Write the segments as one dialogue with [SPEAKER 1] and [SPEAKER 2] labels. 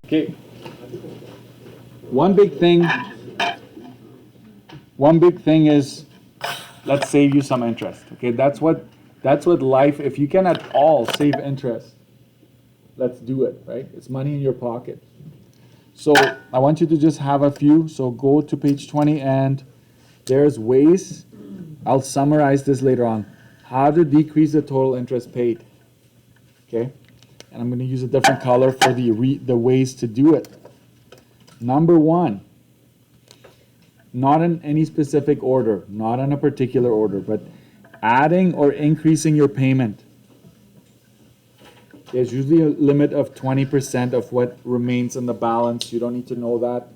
[SPEAKER 1] Okay. One big thing is, let's save you some interest. Okay, that's what life, if you can at all save interest, let's do it, right? It's money in your pocket. So I want you to just have a few. So go to page 20 and there's ways, I'll summarize this later on, how to decrease the total interest paid. Okay? And I'm going to use a different color for the ways to do it. Number one, not in any specific order, not in a particular order, but adding or increasing your payment. There's usually a limit of 20% of what remains in the balance. You don't need to know that.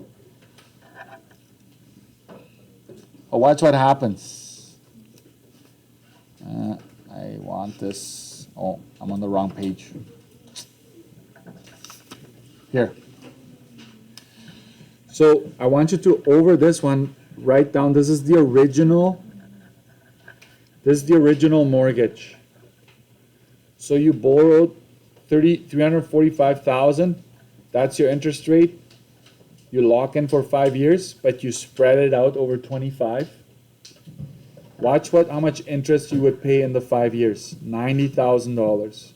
[SPEAKER 1] But watch what happens. I want this. Oh, I'm on the wrong page. Here. So I want you to, over this one, write down, this is the original mortgage. So you borrowed $345,000. That's your interest rate. You lock in for 5 years, but you spread it out over 25. Watch how much interest you would pay in the 5 years. $90,000.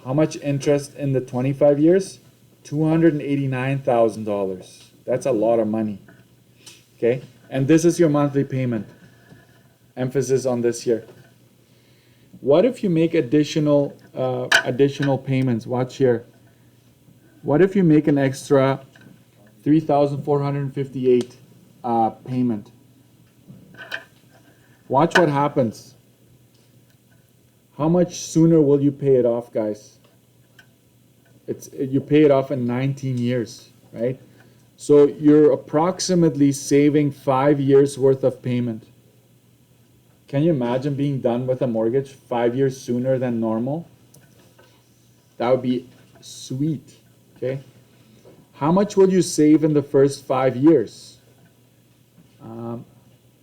[SPEAKER 1] How much interest in the 25 years? $289,000. That's a lot of money. Okay? And this is your monthly payment. Emphasis on this here. What if you make additional payments? Watch here. What if you make an extra $3,458 payment? Watch what happens. How much sooner will you pay it off, guys? You pay it off in 19 years, right? So you're approximately saving 5 years worth of payment. Can you imagine being done with a mortgage 5 years sooner than normal? That would be sweet, okay? How much will you save in the first 5 years?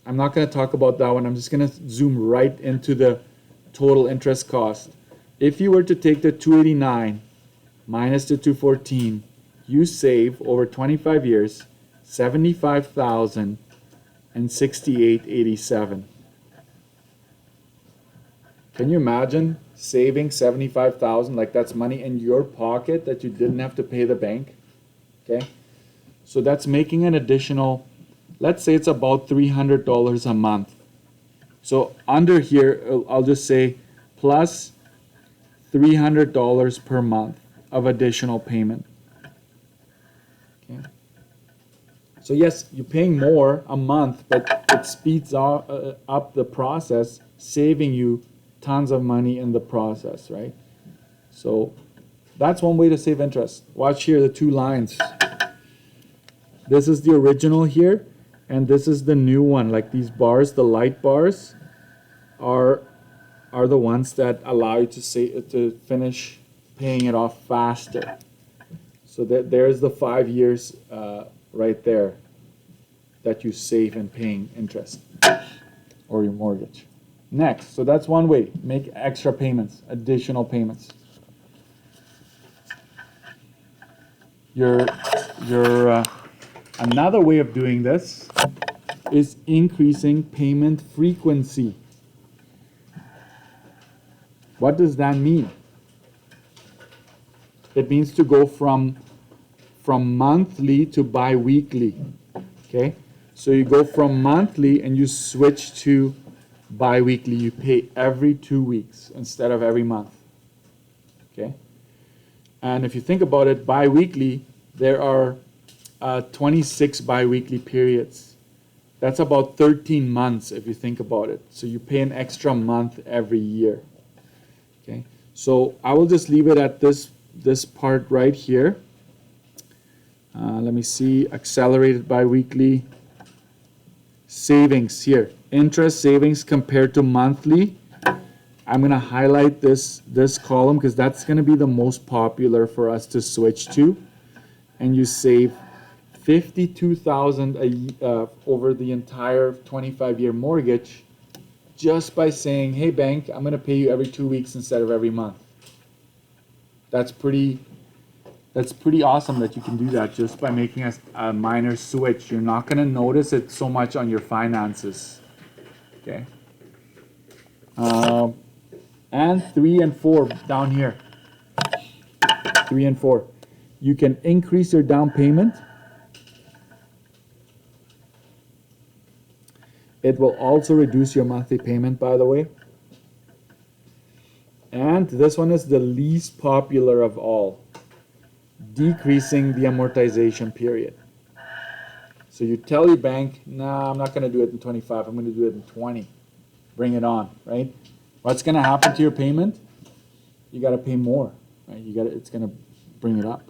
[SPEAKER 1] I'm not going to talk about that one. I'm just going to zoom right into the total interest cost. If you were to take the 289 minus the 214, you save over 25 years $75,068.87. Can you imagine saving $75,000? Like, that's money in your pocket that you didn't have to pay the bank. Okay, so that's making an additional, let's say it's about $300 a month. So under here, I'll just say plus $300 per month of additional payment. Okay. So yes, you're paying more a month, but it speeds up the process, saving you tons of money in the process, right? So that's one way to save interest. Watch here, the two lines. This is the original here, and this is the new one. Like these bars, the light bars, are the ones that allow you to finish paying it off faster. So there's the 5 years right there that you save in paying interest or your mortgage. Next, so that's one way, make extra payments, additional payments. Another way of doing this is increasing payment frequency. What does that mean? It means to go from monthly to bi-weekly. Okay? So you go from monthly and you switch to bi-weekly. You pay every 2 weeks instead of every month. Okay? And if you think about it, bi-weekly, there are 26 bi-weekly periods. That's about 13 months if you think about it. So you pay an extra month every year. Okay? So I will just leave it at this part right here. Let me see, accelerated bi-weekly savings here. Interest savings compared to monthly. I'm going to highlight this column because that's going to be the most popular for us to switch to. And you save $52,000 over the entire 25-year mortgage just by saying, hey bank, I'm going to pay you every 2 weeks instead of every month. That's pretty That's pretty awesome that you can do that just by making a minor switch. You're not going to notice it so much on your finances. Okay. And 3 and 4 down here. 3 and 4. You can increase your down payment. It will also reduce your monthly payment, by the way. And this one is the least popular of all. Decreasing the amortization period. So you tell your bank, nah, I'm not going to do it in 25, I'm going to do it in 20. Bring it on, right? What's going to happen to your payment? You got to pay more, right? It's going to bring it up.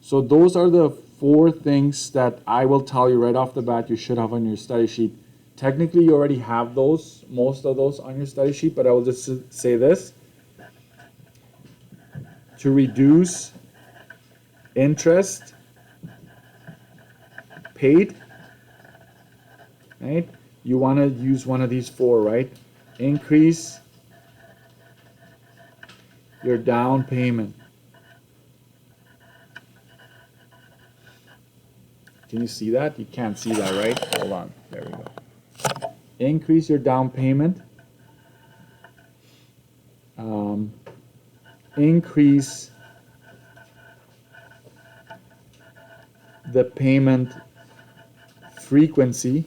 [SPEAKER 1] So those are the 4 things that I will tell you right off the bat you should have on your study sheet. Technically, you already have those, most of those on your study sheet, but I will just say this. To reduce interest paid, right? You want to use one of these 4, right? Increase your down payment. Can you see that? You can't see that, right? Hold on. There we go. Increase your down payment. Increase the payment frequency.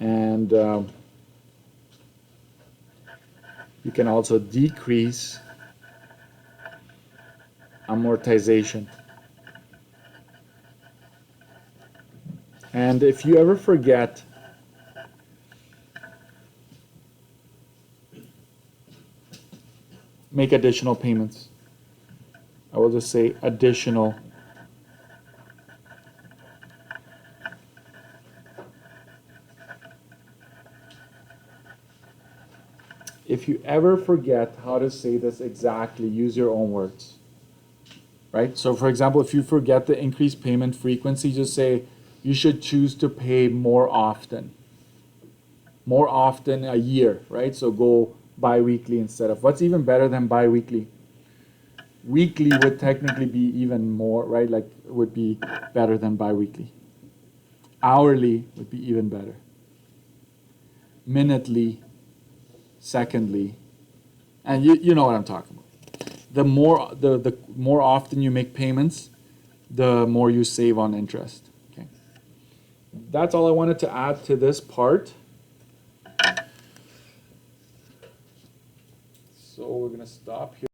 [SPEAKER 1] And you can also decrease amortization. And if you ever forget, make additional payments. I will just say additional. If you ever forget how to say this exactly, use your own words. Right? So for example, if you forget the increased payment frequency, just say you should choose to pay more often. More often a year, right? So go bi-weekly instead of, what's even better than bi-weekly? Weekly would technically be even more, right? Like would be better than bi-weekly. Hourly would be even better. Minutely, secondly, and you know what I'm talking about. The more often you make payments, the more you save on interest. Okay. That's all I wanted to add to this part. So we're gonna stop here.